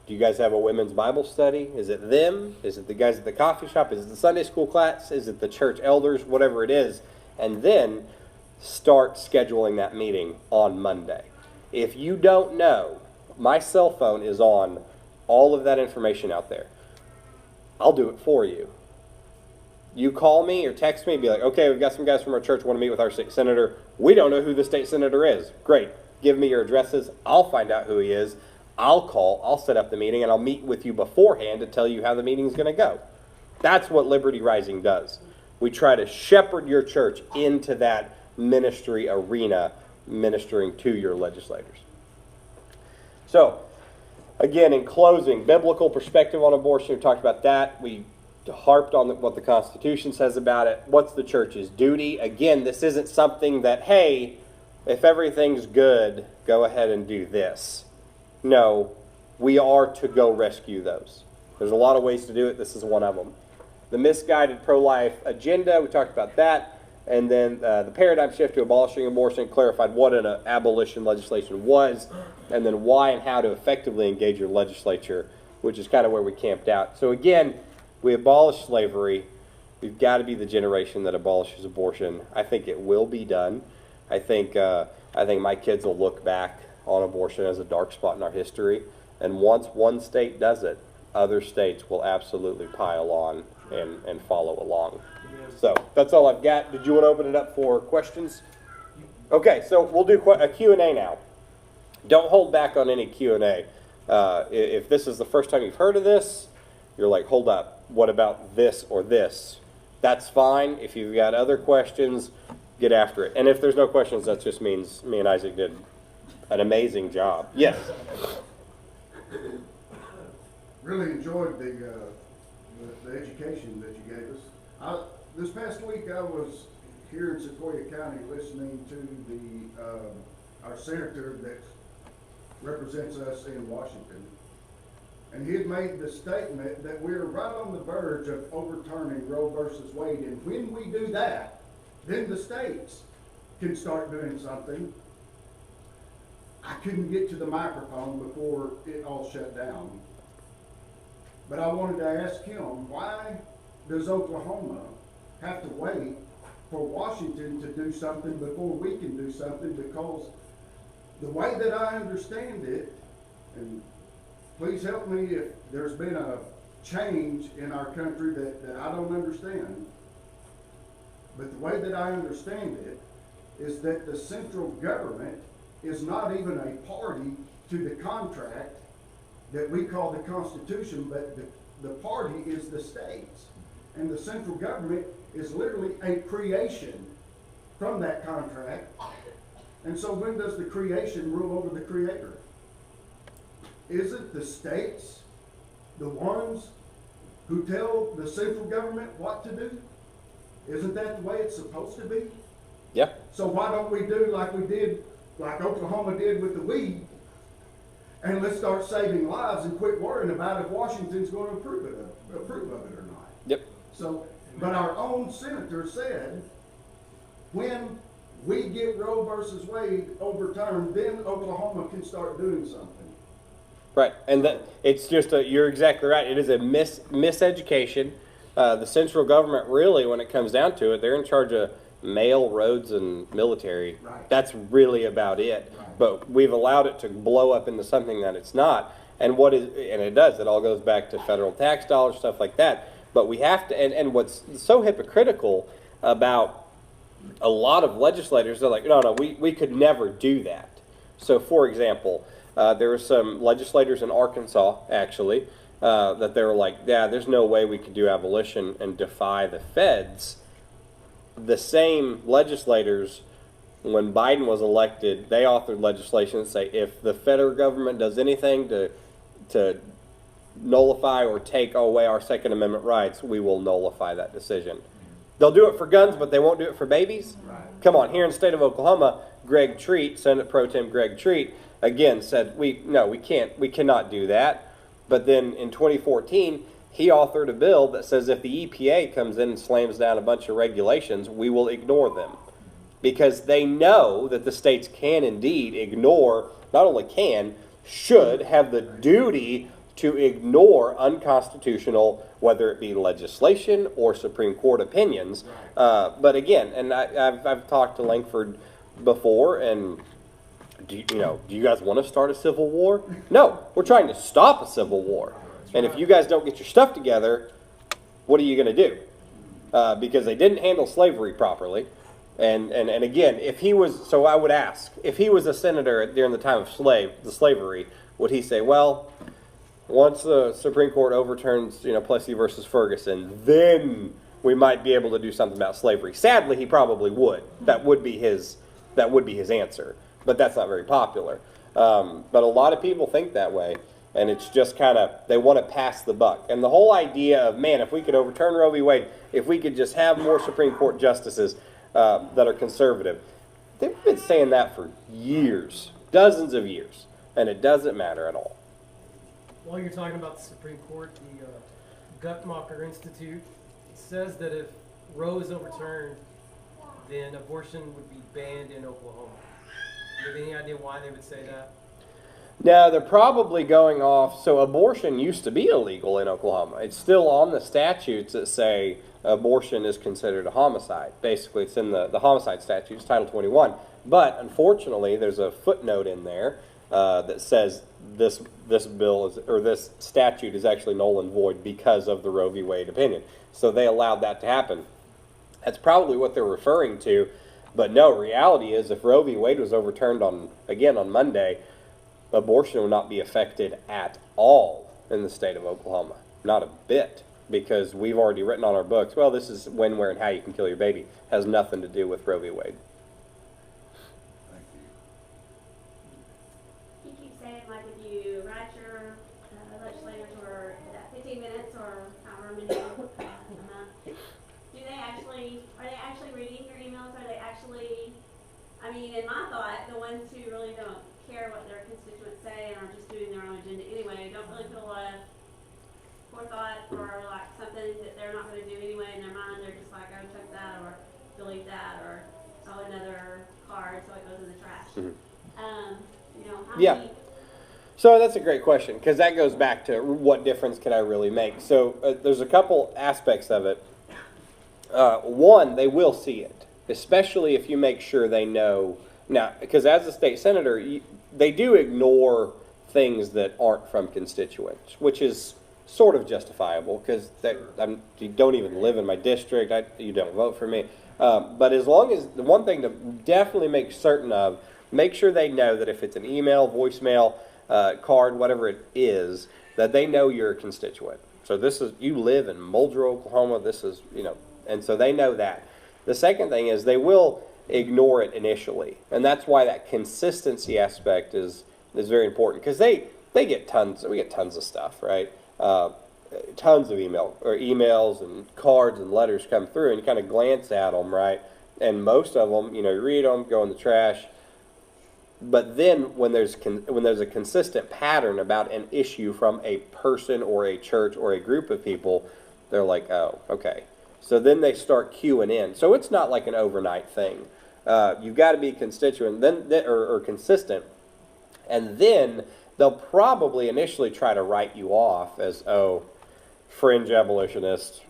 S2: Do you guys have a women's Bible study? Is it them? Is it the guys at the coffee shop? Is it the Sunday school class? Is it the church elders? Whatever it is. And then start scheduling that meeting on Monday. If you don't know, my cell phone is on all of that information out there. I'll do it for you. You call me or text me and be like, okay, we've got some guys from our church want to meet with our state senator. We don't know who the state senator is. Great. Give me your addresses. I'll find out who he is. I'll call, I'll set up the meeting, and I'll meet with you beforehand to tell you how the meeting's going to go. That's what Liberty Rising does. We try to shepherd your church into that ministry arena, ministering to your legislators. So, again, in closing, biblical perspective on abortion, we talked about that. We harped on what the Constitution says about it. What's the church's duty? Again, this isn't something that, hey, if everything's good, go ahead and do this. No, we are to go rescue those. There's a lot of ways to do it. This is one of them. The misguided pro-life agenda, we talked about that. And then the paradigm shift to abolishing abortion, clarified what an abolition legislation was, and then why and how to effectively engage your legislature, which is kind of where we camped out. So again, we abolish slavery. We've got to be the generation that abolishes abortion. I think it will be done. I think my kids will look back on abortion as a dark spot in our history. And once one state does it, other states will absolutely pile on and follow along. So that's all I've got. Did you want to open it up for questions? Okay, so we'll do a Q&A now. Don't hold back on any Q&A. If this is the first time you've heard of this, you're like, hold up, what about this or this? That's fine. If you've got other questions, get after it. And if there's no questions, that just means me and Isaac did an amazing job. Yes?
S4: Really enjoyed the education that you gave us. This past week I was here in Sequoia County listening to our senator that represents us in Washington. And he had made the statement that we're right on the verge of overturning Roe versus Wade. And when we do that, then the states can start doing something. I couldn't get to the microphone before it all shut down. But I wanted to ask him, why does Oklahoma have to wait for Washington to do something before we can do something? Because the way that I understand it, and please help me if there's been a change in our country that I don't understand, but the way that I understand it is that the central government is not even a party to the contract that we call the Constitution, but the party is the states. And the central government is literally a creation from that contract. And so when does the creation rule over the creator? Isn't the states the ones who tell the central government what to do? Isn't that the way it's supposed to be?
S2: Yeah.
S4: So why don't we do like Oklahoma did with the weed, and let's start saving lives and quit worrying about if Washington's going to approve of it or not.
S2: Yep.
S4: So, but our own senator said, when we get Roe versus Wade overturned, then Oklahoma can start doing something.
S2: Right, and it's just you're exactly right. It is a miseducation. The central government, really, when it comes down to it, they're in charge of mail, roads, and military.
S4: Right.
S2: That's really about it.
S4: Right.
S2: But we've allowed it to blow up into something that it's not. And it does. It all goes back to federal tax dollars, stuff like that. But we have to. And what's so hypocritical about a lot of legislators, they're like, no, we could never do that. So, for example, there were some legislators in Arkansas, actually, that they were like, yeah, there's no way we could do abolition and defy the feds. The same legislators, when Biden was elected, they authored legislation that say if the federal government does anything to nullify or take away our Second Amendment rights, we will nullify that decision. They'll do it for guns, but they won't do it for babies?
S4: Right.
S2: Come on, here in the state of Oklahoma, Greg Treat, Senate Pro Tem Greg Treat, again said, we cannot do that. But then in 2014, he authored a bill that says if the EPA comes in and slams down a bunch of regulations, we will ignore them. Because they know that the states can indeed ignore, not only can, should have the duty to ignore unconstitutional, whether it be legislation or Supreme Court opinions. But again, and I've talked to Langford before, and do you guys want to start a civil war? No, we're trying to stop a civil war. And if you guys don't get your stuff together, what are you going to do? Because they didn't handle slavery properly. And again, if he was, so I would ask, if he was a senator during the time of slavery, would he say, well, once the Supreme Court overturns, Plessy versus Ferguson, then we might be able to do something about slavery? Sadly, he probably would. That would be his answer. But that's not very popular. But a lot of people think that way, and it's just kind of, they want to pass the buck. And the whole idea of, man, if we could overturn Roe v. Wade, if we could just have more Supreme Court justices that are conservative, they've been saying that for years, dozens of years, and it doesn't matter at all.
S3: While you're talking about the Supreme Court, the Guttmacher Institute says that if Roe is overturned, then abortion would be banned in Oklahoma. Do you have any idea why they would say that?
S2: Now, they're probably going off, so abortion used to be illegal in Oklahoma. It's still on the statutes that say abortion is considered a homicide. Basically, it's in the homicide statutes, Title 21. But, unfortunately, there's a footnote in there that says this bill is, or this statute is actually null and void because of the Roe v. Wade opinion. So they allowed that to happen. That's probably what they're referring to. But no, reality is if Roe v. Wade was overturned on Monday, abortion would not be affected at all in the state of Oklahoma. Not a bit. Because we've already written on our books, well, this is when, where, and how you can kill your baby. Has nothing to do with Roe v. Wade.
S4: Thank you.
S5: You keep saying, like, if you write your legislators, or is that 15 minutes, or however many a month, are they actually reading your emails? Are they actually, I mean, in my thought, the ones who really don't care what their constituents say and are just doing their own agenda anyway, don't really put a lot of forethought or like something that they're not going to do anyway in their mind. They're just like, oh, check that, or delete that, or oh, another card, so it goes in the trash. How many?
S2: So that's a great question, because that goes back to what difference can I really make. So there's a couple aspects of it. One, they will see it, especially if you make sure they know. Now, because as a state senator, they do ignore things that aren't from constituents, which is sort of justifiable, because you don't even live in my district, you don't vote for me. But as long as, the one thing to definitely make certain of, make sure they know that if it's an email, voicemail, card, whatever it is, that they know you're a constituent. So you live in Muldrow, Oklahoma, and so they know that. The second thing is they will ignore it initially, and that's why that consistency aspect is very important, because we get tons of stuff, right? Tons of emails and cards and letters come through, and you kind of glance at them, right? And most of them, you read them, go in the trash. But then when there's a consistent pattern about an issue from a person or a church or a group of people, they're like, oh, okay. So then they start queuing in. So it's not like an overnight thing. You've got to be constituent or consistent, and then they'll probably initially try to write you off as, oh, fringe abolitionist,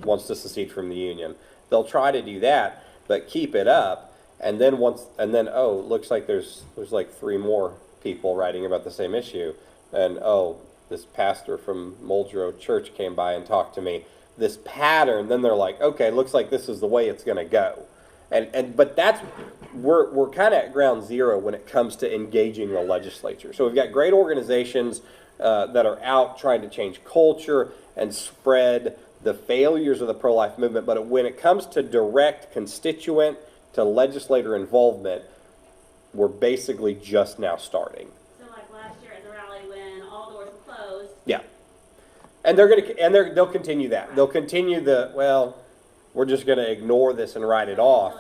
S2: wants to secede from the Union. They'll try to do that, but keep it up, and then oh, looks like there's like 3 more people writing about the same issue, and oh, this pastor from Muldrow Church came by and talked to me. This pattern, then they're like, okay, looks like this is the way it's going to go. But we're kind of at ground zero when it comes to engaging the legislature. So we've got great organizations that are out trying to change culture and spread the failures of the pro-life movement. But when it comes to direct constituent to legislator involvement, we're basically just now starting.
S5: So like last year at the rally when all doors were closed.
S2: Yeah. And they'll continue that. They'll continue we're just going to ignore this and write it off.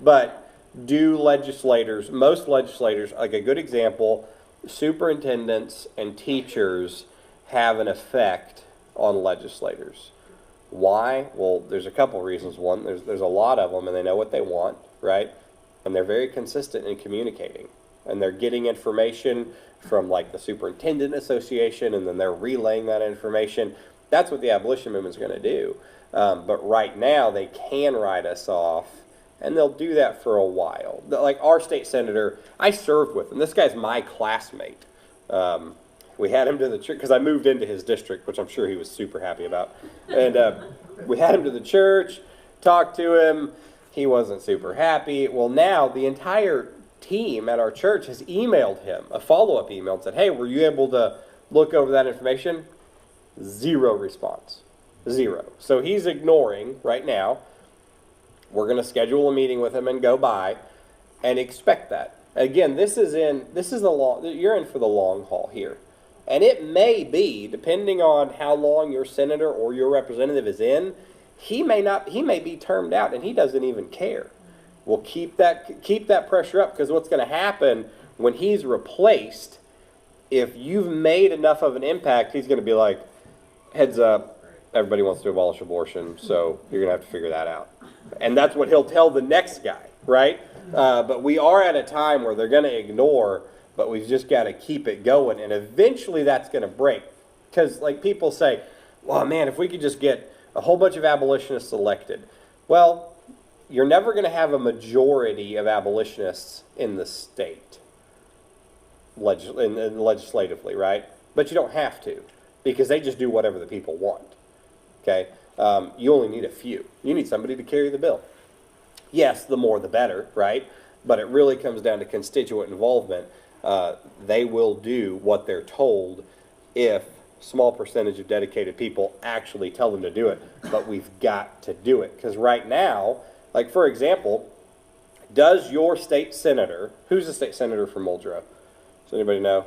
S2: But most legislators, like a good example, superintendents and teachers have an effect on legislators. Why? Well, there's a couple reasons. One, there's a lot of them, and they know what they want, right? And they're very consistent in communicating. and they're getting information from like the Superintendent Association, and then they're relaying that information. That's what the abolition movement's going to do. But right now, they can write us off, and they'll do that for a while. Like our state senator, I served with him. This guy's my classmate. We had him to the church, because I moved into his district, which I'm sure he was super happy about. And we had him to the church, talked to him. He wasn't super happy. Well, now the entire team at our church has emailed him a follow-up email and said, hey, were you able to look over that information? Zero response. Zero. So he's ignoring right now. We're going to schedule a meeting with him and go by and expect that. Again, you're in for the long haul here. And it may be, depending on how long your senator or your representative is in, he may be termed out and he doesn't even care. We'll keep that pressure up, because what's going to happen when he's replaced, if you've made enough of an impact, he's going to be like, heads up, everybody wants to abolish abortion, so you're going to have to figure that out. And that's what he'll tell the next guy, right? But we are at a time where they're going to ignore, but we've just got to keep it going, and eventually that's going to break. Because like people say, well, man, if we could just get a whole bunch of abolitionists elected. Well, you're never going to have a majority of abolitionists in the state, legislatively, right? But you don't have to, because they just do whatever the people want, okay? You only need a few. You need somebody to carry the bill. Yes, the more the better, right? But it really comes down to constituent involvement. They will do what they're told if small percentage of dedicated people actually tell them to do it. But we've got to do it. Because right now, like for example, does your state senator, who's the state senator from Muldrow? Does anybody know?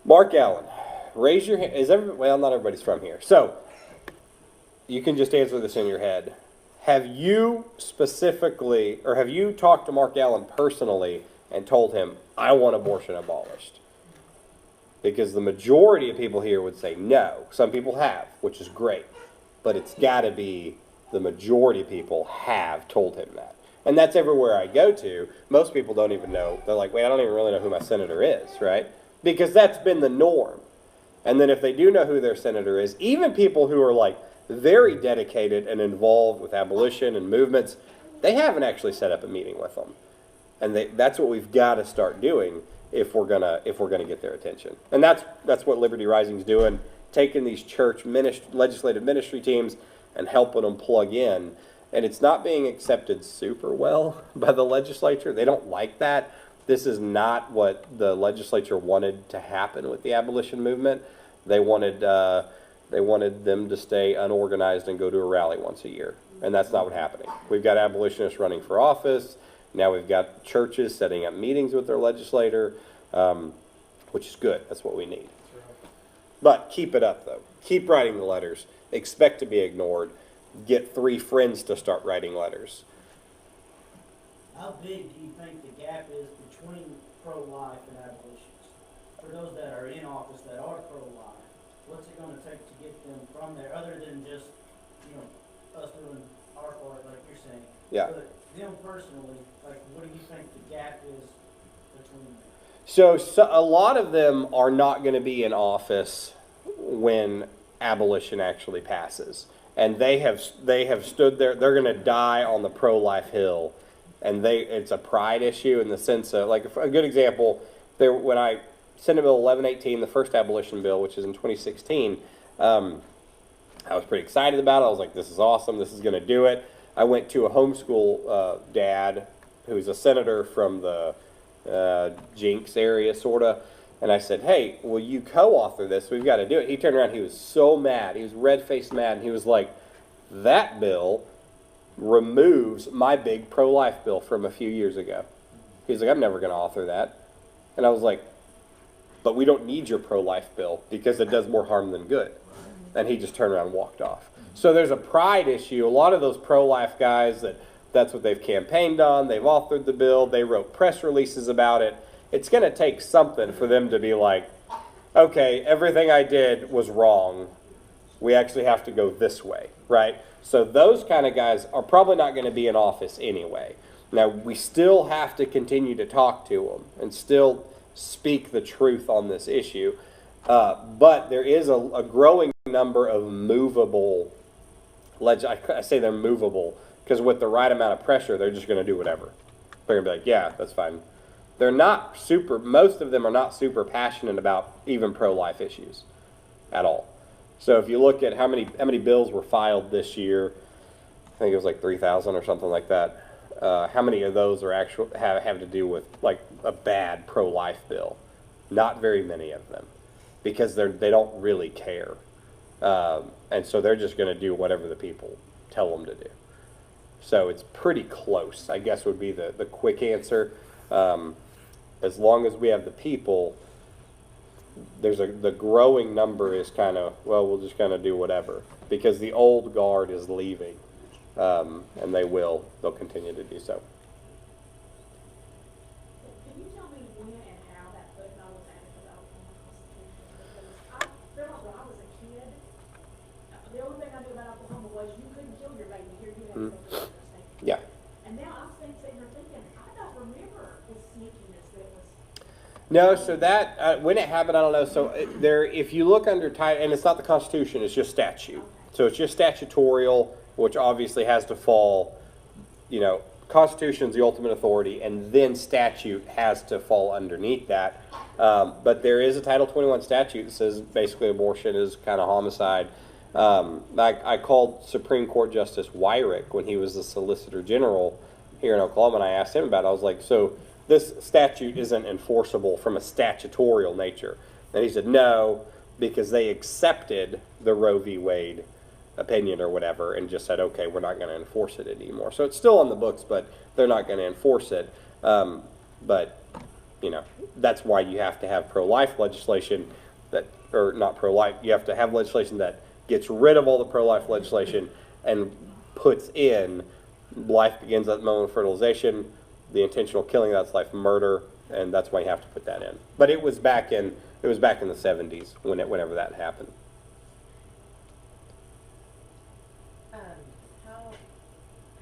S2: Mark Allen. Raise your hand. Well, not everybody's from here. So you can just answer this in your head. Have you specifically, or have you talked to Mark Allen personally and told him, I want abortion abolished? Because the majority of people here would say no. Some people have, which is great. But it's got to be the majority of people have told him that. And that's everywhere I go to. Most people don't even know. They're like, wait, I don't even really know who my senator is, right? Because that's been the norm. And then if they do know who their senator is, even people who are like very dedicated and involved with abolition and movements, they haven't actually set up a meeting with them. And that's what we've got to start doing if we're gonna get their attention. And that's what Liberty Rising's doing, taking these church legislative ministry teams and helping them plug in. And it's not being accepted super well by the legislature. They don't like that. This is not what the legislature wanted to happen with the abolition movement. They wanted them to stay unorganized and go to a rally once a year. And that's not what's happening. We've got abolitionists running for office. Now we've got churches setting up meetings with their legislator, which is good. That's what we need. But keep it up, though. Keep writing the letters. Expect to be ignored. Get 3 friends to start writing letters.
S6: How big do you think the gap is between pro-life and abolitionists? For those that are in office that are pro-life, what's it going to take to get them from there, other than just, us doing our part, like you're saying?
S2: Yeah.
S6: But them personally, like, what do you think the gap is between them?
S2: So a lot of them are not going to be in office when abolition actually passes. And they have stood there. They're going to die on the pro-life hill. And it's a pride issue in the sense of, like, a good example, when I Senate Bill 1118, the first abolition bill, which is in 2016, I was pretty excited about it. I was like, this is awesome. This is going to do it. I went to a homeschool dad who's a senator from the Jinx area, sort of. And I said, hey, will you co-author this? We've got to do it. He turned around. He was so mad. He was red-faced mad. And he was like, that bill removes my big pro-life bill from a few years ago. He's like, I'm never going to author that. And I was like, but we don't need your pro-life bill because it does more harm than good. And he just turned around and walked off. So there's a pride issue. A lot of those pro-life guys, that's what they've campaigned on. They've authored the bill. They wrote press releases about it. It's going to take something for them to be like, okay, everything I did was wrong. We actually have to go this way, right? So those kind of guys are probably not going to be in office anyway. Now, we still have to continue to talk to them and still speak the truth on this issue. But there is a growing number of movable, I say they're movable, because with the right amount of pressure, they're just going to do whatever. They're going to be like, yeah, that's fine. They're not most of them are not super passionate about even pro-life issues at all. So if you look at how many bills were filed this year, I think it was like 3,000 or something like that. How many of those are have to do with like a bad pro-life bill? Not very many of them, because they don't really care, and so they're just going to do whatever the people tell them to do. So it's pretty close, I guess, would be the quick answer. As long as we have the people, the growing number is kind of, well, we'll just kind of do whatever, because the old guard is leaving, and they'll continue to do so.
S7: Can you tell me when and how that footnote was added to the Oklahoma Constitution? Because I feel like when I was a kid, the only thing I knew about Oklahoma was you couldn't kill your baby here, you had to go to the state.
S2: Yeah.
S7: And now I'm sitting here thinking, I don't remember the sneakiness that was.
S2: No, so that, when it happened, I don't know. So if you look under title, and it's not the Constitution, it's just statute. So it's just statutorial, which obviously has to fall, Constitution's the ultimate authority, and then statute has to fall underneath that. But there is a Title 21 statute that says basically abortion is kind of homicide. I called Supreme Court Justice Wyrick when he was the Solicitor General here in Oklahoma, and I asked him about it. I was like, so this statute isn't enforceable from a statutorial nature? And he said, no, because they accepted the Roe v. Wade opinion or whatever and just said, okay, we're not going to enforce it anymore. So it's still on the books, but they're not going to enforce it. But that's why you have to have pro-life legislation or not pro-life, you have to have legislation that gets rid of all the pro-life legislation and puts in life begins at the moment of fertilization, the intentional killing, that's life murder, and that's why you have to put that in. But it was back in the 70s whenever that happened.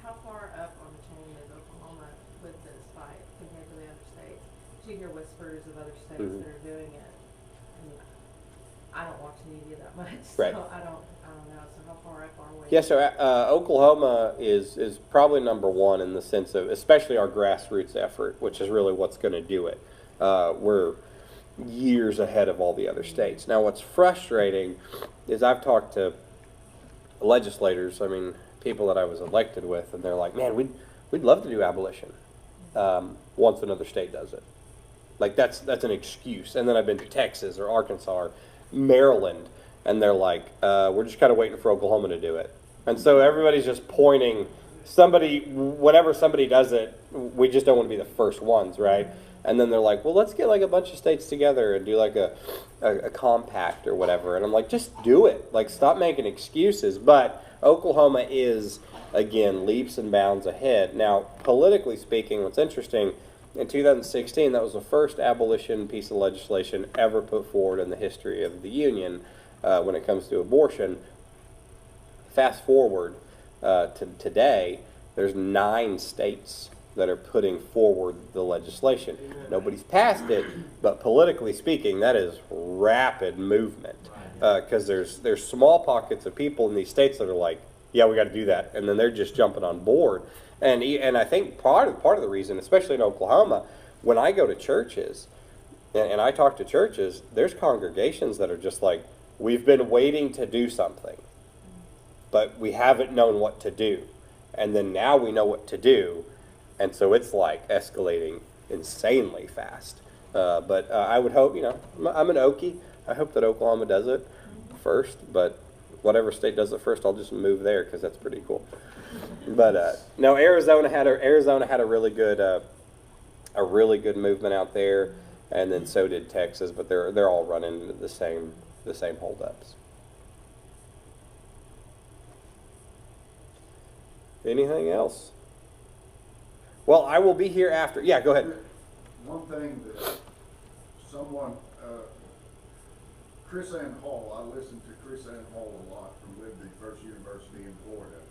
S8: How far up on the chain is Oklahoma with this fight compared to the other states? Do you hear whispers of other states that are doing it? And I don't watch the media that much, so
S2: Right.
S8: I don't know. So how far up are we?
S2: Yeah, so Oklahoma is probably number one in the sense of, especially our grassroots effort, which is really what's going to do it. We're years ahead of all the other states. Now, what's frustrating is I've talked to legislators, people that I was elected with, and they're like, man, we'd love to do abolition once another state does it. Like, that's an excuse. And then I've been to Texas or Arkansas or Maryland, and they're like, we're just kind of waiting for Oklahoma to do it. And so everybody's just pointing, whenever somebody does it, we just don't want to be the first ones, right? And then they're like, well, let's get like a bunch of states together and do like a compact or whatever. And I'm like, just do it. Like, stop making excuses. But Oklahoma is, again, leaps and bounds ahead. Now, politically speaking, what's interesting, in 2016, that was the first abolition piece of legislation ever put forward in the history of the Union when it comes to abortion. Fast forward to today, there's 9 states that are putting forward the legislation. Nobody's passed it, but politically speaking, that is rapid movement. Because there's small pockets of people in these states that are like, yeah, we got to do that, and then they're just jumping on board. And I think part of the reason, especially in Oklahoma, when I go to churches and I talk to churches, there's congregations that are just like, we've been waiting to do something, but we haven't known what to do, and then now we know what to do, and so it's like escalating insanely fast. But I would hope, I'm an Okie. I hope that Oklahoma does it first, but whatever state does it first, I'll just move there because that's pretty cool. But no, Arizona had a really good movement out there, and then so did Texas. But they're all running into the same holdups. Anything else? Well, I will be here after. Yeah, go ahead.
S4: One thing that someone, Chris Ann Hall, I listened to Chris Ann Hall a lot from Liberty First University in Florida.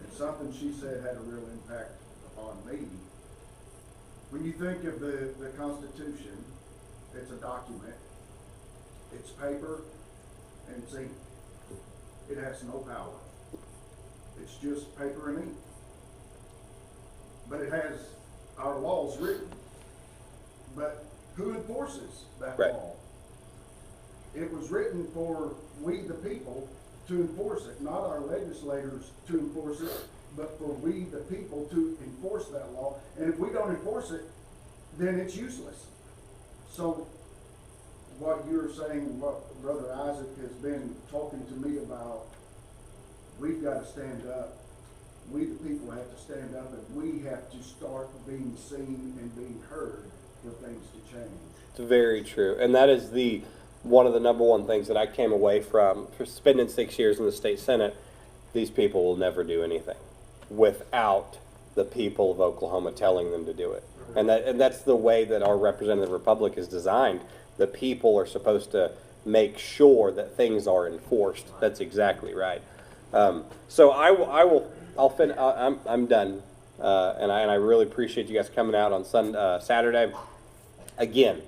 S4: And something she said had a real impact upon me. When you think of the Constitution, it's a document, it's paper, and it's ink. It has no power. It's just paper and ink. But it has our laws written. But who enforces that
S2: Right.
S4: law? It was written for we the people to enforce it, not our legislators to enforce it, but for we the people to enforce that law. And if we don't enforce it, then it's useless. So what you're saying, what Brother Isaac has been talking to me about, we've got to stand up. We the people have to stand up, and we have to start being seen and being heard for things to change.
S2: It's very true. And that is one of the number one things that I came away from for spending 6 years in the state Senate. These people will never do anything without the people of Oklahoma telling them to do it. And that's the way that our representative republic is designed. The people are supposed to make sure that things are enforced. That's exactly right. So I'm done. And I really appreciate you guys coming out on Saturday. Again,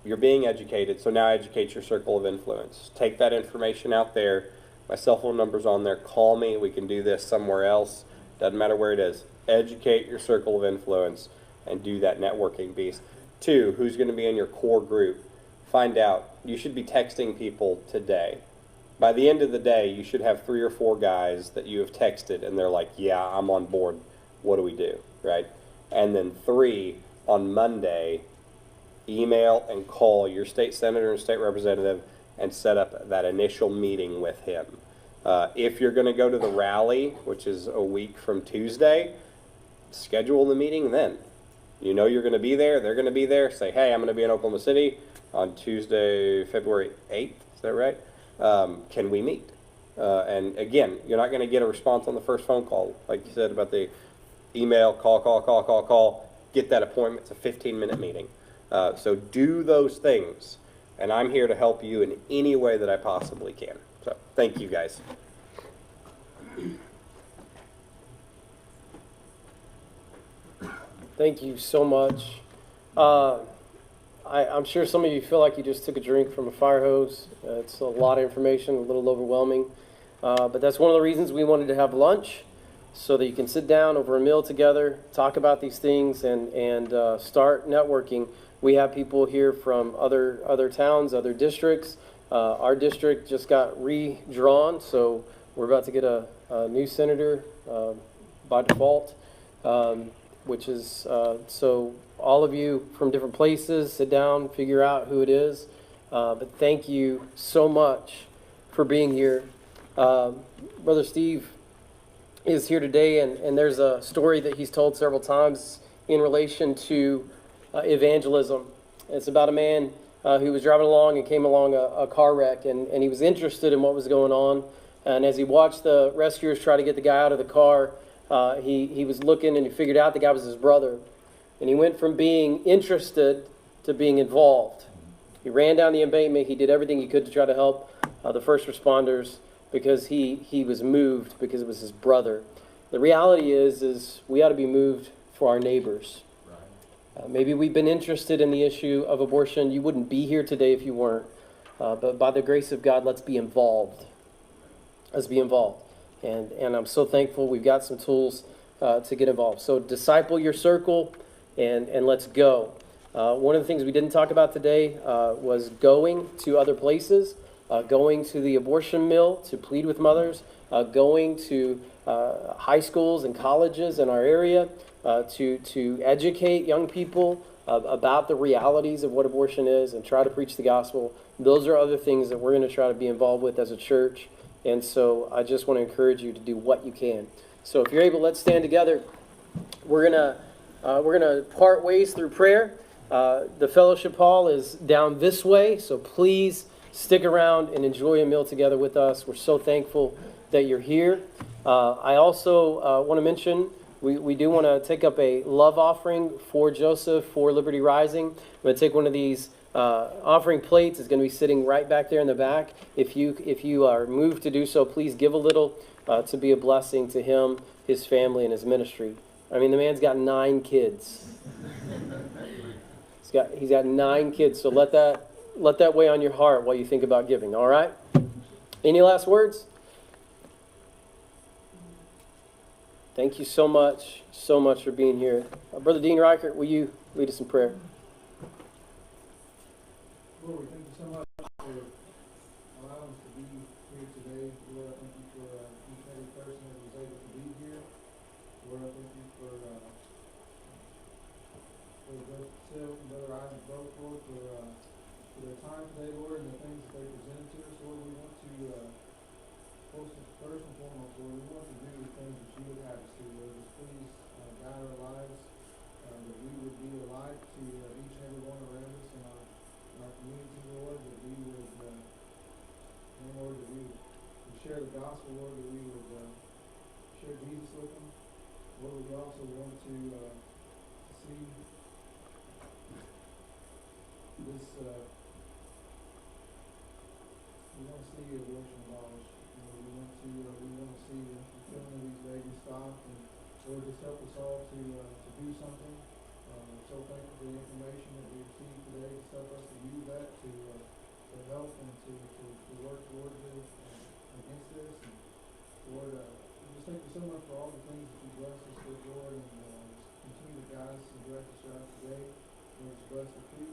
S2: you're being educated, so now educate your circle of influence. Take that information out there. My cell phone number's on there. Call me. We can do this somewhere else. Doesn't matter where it is. Educate your circle of influence and do that networking piece. 2, who's going to be in your core group? Find out. You should be texting people today. By the end of the day, you should have 3 or 4 guys that you have texted, and they're like, yeah, I'm on board. What do we do? Right? And then 3, on Monday, email and call your state senator and state representative and set up that initial meeting with him. If you're going to go to the rally, which is a week from Tuesday, schedule the meeting then. You know you're going to be there. They're going to be there. Say, hey, I'm going to be in Oklahoma City on Tuesday, February 8th. Is that right? Can we meet? And again, you're not going to get a response on the first phone call. Like you said about the email, call. Get that appointment. It's a 15-minute meeting. So do those things. And I'm here to help you in any way that I possibly can. So thank you, guys.
S1: Thank you so much. I'm sure some of you feel like you just took a drink from a fire hose. It's a lot of information, a little overwhelming. But that's one of the reasons we wanted to have lunch, so that you can sit down over a meal together, talk about these things, and start networking. We have people here from other towns, other districts. Our district just got redrawn, so we're about to get a new senator by default, which is so all of you from different places, sit down, figure out who it is. But thank you so much for being here. Brother Steve is here today, and there's a story that he's told several times in relation to evangelism. It's about a man who was driving along and came along a car wreck, and he was interested in what was going on. And as he watched the rescuers try to get the guy out of the car, he was looking, and he figured out the guy was his brother. And he went from being interested to being involved. He ran down the embankment. He did everything he could to try to help the first responders, because he was moved because it was his brother. The reality is we ought to be moved for our neighbors. Maybe we've been interested in the issue of abortion. You wouldn't be here today if you weren't. But by the grace of God, let's be involved. Let's be involved. And I'm so thankful we've got some tools to get involved. So disciple your circle, and let's go. One of the things we didn't talk about today was going to other places, going to the abortion mill to plead with mothers, going to high schools and colleges in our area to educate young people about the realities of what abortion is and try to preach the gospel. Those are other things that we're going to try to be involved with as a church. And so I just want to encourage you to do what you can. So if you're able, let's stand together. We're gonna part ways through prayer. The fellowship hall is down this way, so please stick around and enjoy a meal together with us. We're so thankful that you're here. I also want to mention we do want to take up a love offering for Joseph for Liberty Rising. I'm going to take one of these offering plates. It's going to be sitting right back there in the back. If you are moved to do so, please give a little to be a blessing to him, his family, and his ministry. I mean, the man's got 9 kids. He's got 9 kids. So let that weigh on your heart while you think about giving. All right? Any last words? Thank you so much for being here. Brother Dean Reichert, will you lead us in prayer?
S9: Lord, we thank you so much for allowing us to be here today. Lord, I thank you for each and every person that was able to be here. Lord, I thank you for Brother Sil and Brother Isaac both, Lord, for their time today, Lord, and the things that they presented to us. Lord, we want to, first and foremost, Lord, we want to do the things that you would have us to, Lord. Just please guide our lives, that we would be a light to each and every one around us in our community, Lord, that we would, Lord, that we would share the gospel, Lord, that we would share Jesus with them. Lord, we also want to see this, we want to see abortion abolished. We want to see the killing of these babies stopped, and Lord, just help us all to do something. So thankful for the information that we received today. Just help us to use that to help and to work towards this against this. And Lord, we just thank you so much for all the things that you bless us with, Lord, and just continue to guide us and direct us throughout today. Lord, just bless the food